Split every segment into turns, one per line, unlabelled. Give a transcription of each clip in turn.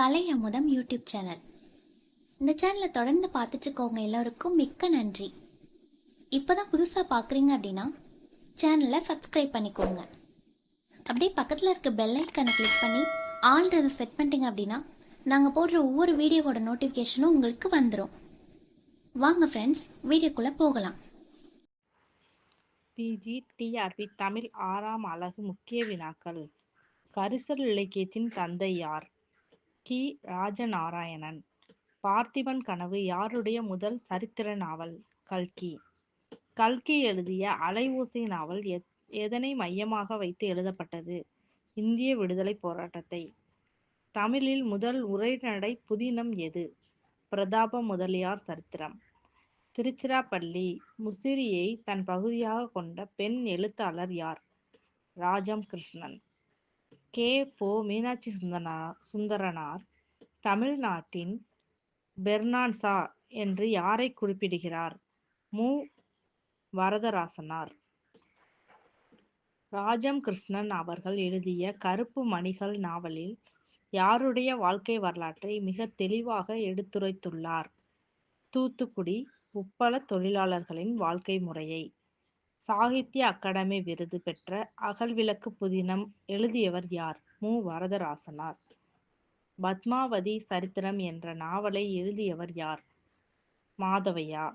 கலை அமுதம் YouTube channel. இந்த சேனலை தொடர்ந்து பார்த்துட்டு இருக்கவங்க எல்லோருக்கும் மிக்க நன்றி. இப்போதான் புதுசாக பார்க்குறீங்க அப்படின்னா சேனலை சப்ஸ்கிரைப் பண்ணிக்கோங்க. அப்படியே பக்கத்தில் இருக்க பெல் ஐக்கனை கிளிக் பண்ணி ஆல்ன்றதை செட் பண்ணிட்டீங்க அப்படின்னா நாங்கள் போடுற ஒவ்வொரு வீடியோவோட நோட்டிஃபிகேஷனும் உங்களுக்கு வந்துடும். வாங்க ஃப்ரெண்ட்ஸ், வீடியோக்குள்ளே போகலாம்.
PGTRP தமிழ் 6ஆம் அலகு முக்கிய வினாக்கள். கரிசல் இலக்கியத்தின் தந்தை யார்? கி. ராஜநாராயணன். பார்த்திபன் கனவு யாருடைய முதல் சரித்திர நாவல்? கல்கி. கல்கி எழுதிய அலை ஓசை நாவல் எதனை மையமாக வைத்து எழுதப்பட்டது? இந்திய விடுதலை போராட்டத்தை. தமிழில் முதல் உரைநடை புதினம் எது? பிரதாப முதலியார் சரித்திரம். திருச்சிராப்பள்ளி முசிறியை தன் பகுதியாக கொண்ட பெண் எழுத்தாளர் யார்? ராஜம் கிருஷ்ணன். கே. பொ. மீனாட்சி சுந்தரனார் தமிழ்நாட்டின் பெர்னான்சா என்று யாரை குறிப்பிடுகிறார்? மு. வரதராசனார். ராஜம் கிருஷ்ணன் அவர்கள் எழுதிய கருப்பு மணிகள் நாவலில் யாருடைய வாழ்க்கை வரலாற்றை மிக தெளிவாக எடுத்துரைத்துள்ளார்? தூத்துக்குடி உப்பள தொழிலாளர்களின் வாழ்க்கை முறையை. சாகித்ய அகாடமி விருது பெற்ற அகல்விளக்கு புதினம் எழுதியவர் யார்? மு. வரதராசனார். பத்மாவதி சரித்திரம் என்ற நாவலை எழுதியவர் யார்? மாதவையா.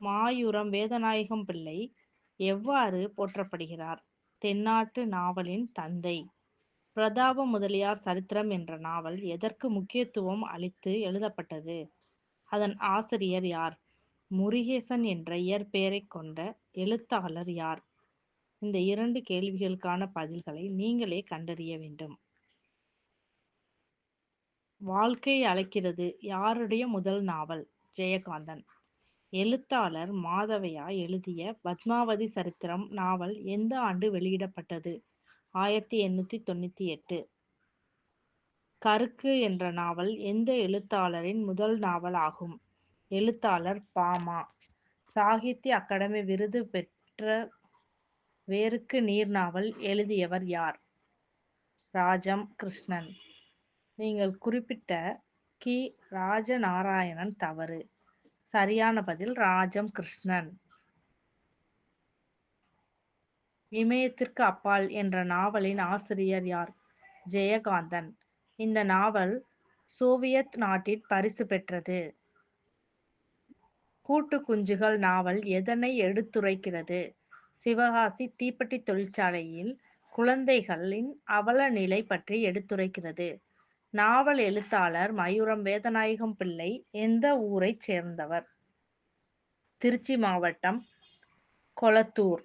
மாயூரம் வேதநாயகம் பிள்ளை எவ்வாறு போற்றப்படுகிறார்? தென்னாட்டு நாவலின் தந்தை. பிரதாப முதலியார் சரித்திரம் என்ற நாவல் எதற்கு முக்கியத்துவம் அளித்து எழுதப்பட்டது? அதன் ஆசிரியர் யார்? முருகேசன் என்ற இயற்பெயரை கொண்ட எழுத்தாளர் யார்? இந்த 2 கேள்விகளுக்கான பதில்களை நீங்களே கண்டறிய வேண்டும். வாழ்க்கை அழைக்கிறது யாருடைய முதல் நாவல்? ஜெயகாந்தன். எழுத்தாளர் மாதவையா எழுதிய பத்மாவதி சரித்திரம் நாவல் எந்த ஆண்டு வெளியிடப்பட்டது? 1898. கருக்கு என்ற நாவல் எந்த எழுத்தாளரின் முதல் நாவல் ஆகும்? எழுத்தாளர் பா.மா. சாகித்ய அகாடமி விருது பெற்ற வேருக்கு நீர் நாவல் எழுதியவர் யார்? ராஜம் கிருஷ்ணன். நீங்கள் குறிப்பிட்ட கி. ராஜநாராயணன் தவறு. சரியான பதில் ராஜம் கிருஷ்ணன். இமயத்திற்கு அப்பால் என்ற நாவலின் ஆசிரியர் யார்? ஜெயகாந்தன். இந்த நாவல் சோவியத் நாட்டில் பரிசு பெற்றது. கூட்டு குஞ்சுகள் நாவல் எதனை எடுத்துரைக்கிறது? சிவகாசி தீப்பெட்டி தொழிற்சாலையில் குழந்தைகளின் அவல நிலை பற்றி எடுத்துரைக்கிறது. நாவல் எழுத்தாளர் மயூரம் வேதநாயகம் பிள்ளை எந்த ஊரைச் சேர்ந்தவர்? திருச்சி மாவட்டம், கொளத்தூர்.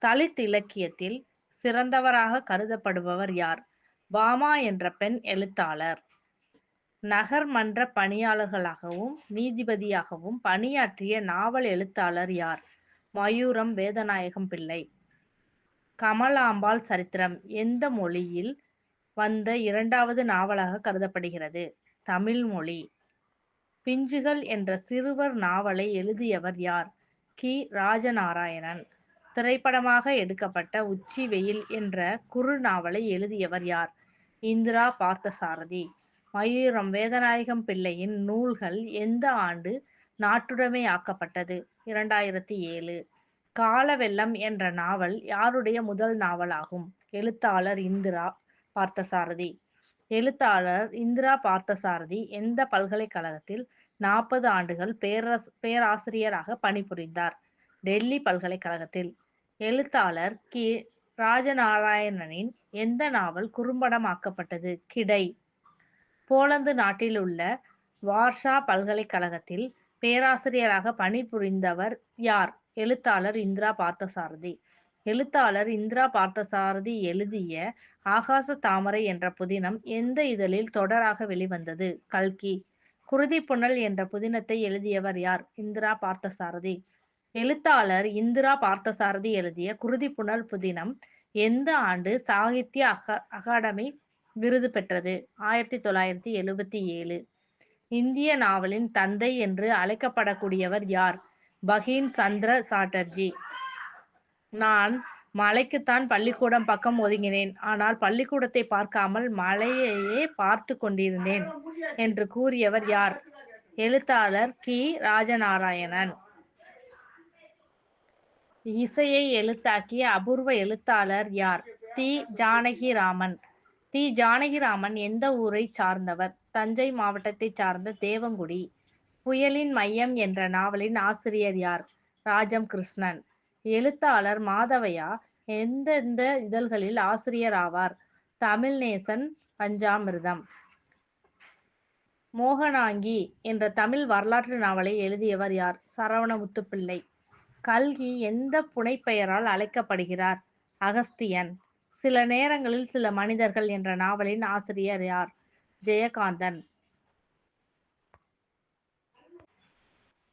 தலித் இலக்கியத்தில் சிறந்தவராக கருதப்படுபவர் யார்? பாமா என்ற பெண் எழுத்தாளர். நகர்மன்ற பணியாளர்களாகவும் நீதிபதியாகவும் பணியாற்றிய நாவல் எழுத்தாளர் யார்? மயூரம் வேதநாயகம் பிள்ளை. கமலாம்பாள் சரித்திரம் எந்த மொழியில் வந்த 2வது நாவலாக கருதப்படுகிறது? தமிழ் மொழி. பிஞ்சுகள் என்ற சிறுவர் நாவலை எழுதியவர் யார்? கி. ராஜநாராயணன். திரைப்படமாக எடுக்கப்பட்ட உச்சி வெயில் என்ற குறு நாவலை எழுதியவர் யார்? இந்திரா பார்த்தசாரதி. மயூரம் வேதநாயகம் பிள்ளையின் நூல்கள் எந்த ஆண்டு நாட்டுடைமை ஆக்கப்பட்டது? 2007. காலவெள்ளம் என்ற நாவல் யாருடைய முதல் நாவலாகும்? எழுத்தாளர் இந்திரா பார்த்தசாரதி. எழுத்தாளர் இந்திரா பார்த்தசாரதி எந்த பல்கலைக்கழகத்தில் 40 ஆண்டுகள் பேராசிரியராக பணிபுரிந்தார்? டெல்லி பல்கலைக்கழகத்தில். எழுத்தாளர் கி. ராஜநாராயணனின் எந்த நாவல் குறும்படமாக்கப்பட்டது? கிடை. போலந்து நாட்டில் உள்ள வார்ஷா பல்கலைக்கழகத்தில் பேராசிரியராக பணிபுரிந்தவர் யார்? எழுத்தாளர் இந்திரா பார்த்தசாரதி. எழுத்தாளர் இந்திரா பார்த்தசாரதி எழுதிய ஆகாச தாமரை என்ற புதினம் எந்த இதழில் தொடராக வெளிவந்தது? கல்கி. குருதிப்புனல் என்ற புதினத்தை எழுதியவர் யார்? இந்திரா பார்த்தசாரதி. எழுத்தாளர் இந்திரா பார்த்தசாரதி எழுதிய குருதிப்புனல் புதினம் எந்த ஆண்டு சாகித்ய அகாடமி விருது பெற்றது? 1977. இந்திய நாவலின் தந்தை என்று அழைக்கப்படக்கூடியவர் யார்? பகின் சந்திர சாட்டர்ஜி. நான் மலைக்குத்தான் பள்ளிக்கூடம் பக்கம் ஒதுங்கினேன். ஆனால் பள்ளிக்கூடத்தை பார்க்காமல் மலையையே பார்த்து கொண்டிருந்தேன் என்று கூறியவர் யார்? எழுத்தாளர் கி. ராஜநாராயணன். இசையை எழுத்தாக்கிய அபூர்வ எழுத்தாளர் யார்? தி. ஜானகிராமன். தி. ஜானகிராமன் எந்த ஊரை சார்ந்தவர்? தஞ்சை மாவட்டத்தை சார்ந்த தேவங்குடி. புயலின் மையம் என்ற நாவலின் ஆசிரியர் யார்? ராஜம் கிருஷ்ணன். எழுத்தாளர் மாதவையா எந்தெந்த இதழ்களில் ஆசிரியர் ஆவார்? தமிழ் நேசன், பஞ்சாமிர்தம். மோகனாங்கி என்ற தமிழ் வரலாற்று நாவலை எழுதியவர் யார்? சரவண முத்துப்பிள்ளை. கல்கி எந்த புனைப்பெயரால் அழைக்கப்படுகிறார்? அகஸ்தியன். சில நேரங்களில் சில மனிதர்கள் என்ற நாவலின் ஆசிரியர் யார்? ஜெயகாந்தன்.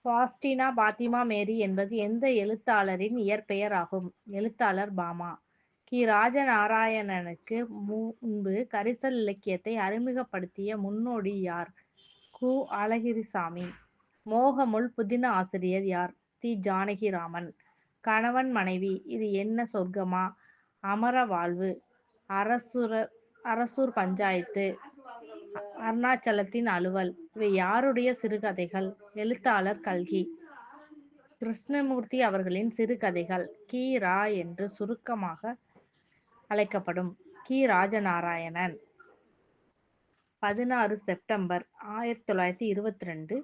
பாஸ்டினா பாத்திமா மேரி என்பது எந்த எழுத்தாளரின் இயற்பெயர் ஆகும்? எழுத்தாளர் பாமா. கி. ராஜநாராயணனுக்கு முன்பு கரிசல் இலக்கியத்தை அறிமுகப்படுத்திய முன்னோடி யார்? கு. அழகிரிசாமி. மோகமுள் புதின ஆசிரியர் யார்? தி. ஜானகிராமன். கணவன் மனைவி இது என்ன சொர்க்கமா? அமர வாழ்வு. அரசூர் பஞ்சாயத்து. அருணாச்சலத்தின் அலுவல். இவை யாருடைய சிறுகதைகள்? எழுத்தாளர் கல்கி. கிருஷ்ணமூர்த்தி அவர்களின் சிறுகதைகள். கி. ரா என்று சுருக்கமாக அழைக்கப்படும். கி. ராஜநாராயணன். 16 செப்டம்பர் 1922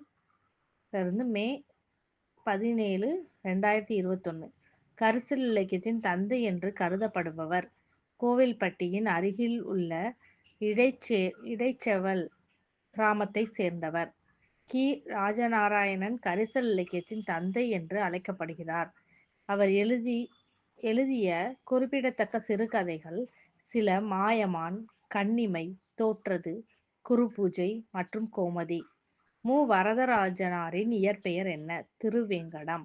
இருந்து மே 17, 2021. கரிசல் இலக்கியத்தின் தந்தை என்று கருதப்படுபவர்? கோவில்பட்டியின் அருகில் உள்ள இடைச்செவல் கிராமத்தை சேர்ந்தவர். கி. ராஜநாராயணன் கரிசல் இலக்கியத்தின் தந்தை என்று அழைக்கப்படுகிறார். அவர் எழுதிய குறிப்பிடத்தக்க சிறுகதைகள் சில: மாயமான், கன்னிமை, தோற்றது, குருபூஜை மற்றும் கோமதி. மு. வரதராஜனாரின் இயற்பெயர் என்ன? திருவேங்கடம்.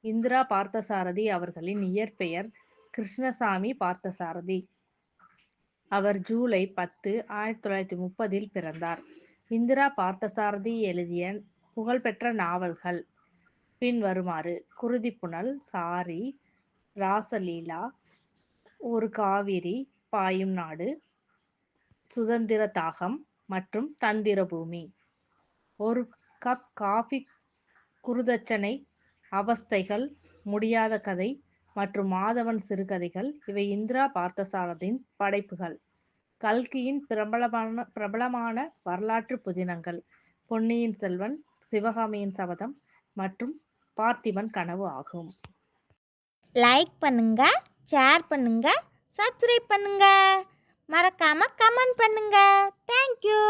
இந்திரா பார்த்தசாரதி அவர்களின் இயற்பெயர் கிருஷ்ணசாமி பார்த்தசாரதி. அவர் ஜூலை 10, 1930 பிறந்தார். இந்திரா பார்த்தசாரதி எழுதிய புகழ்பெற்ற நாவல்கள் பின்வருமாறு: குருதிப்புனல், சாரி, ராசலீலா, ஒரு காவிரி பாயும் நாடு, சுதந்திர தாகம் மற்றும் தந்திர பூமி. ஒரு கப் காபி, குருதட்சணை, அவஸ்தைகள், முடியாத கதை மற்றும் மாதவன் சிறுகதைகள் இவை இந்திரா பார்த்தசாரதியின் படைப்புகள். கல்கியின் பிரபலமான வரலாற்று புதினங்கள் பொன்னியின் செல்வன், சிவகாமியின் சபதம் மற்றும் பார்த்திபன் கனவு ஆகும்.
லைக் பண்ணுங்க, ஷேர் பண்ணுங்க, சப்ஸ்கிரைப் பண்ணுங்க, மறக்காம கமெண்ட் பண்ணுங்க. தேங்க்யூ.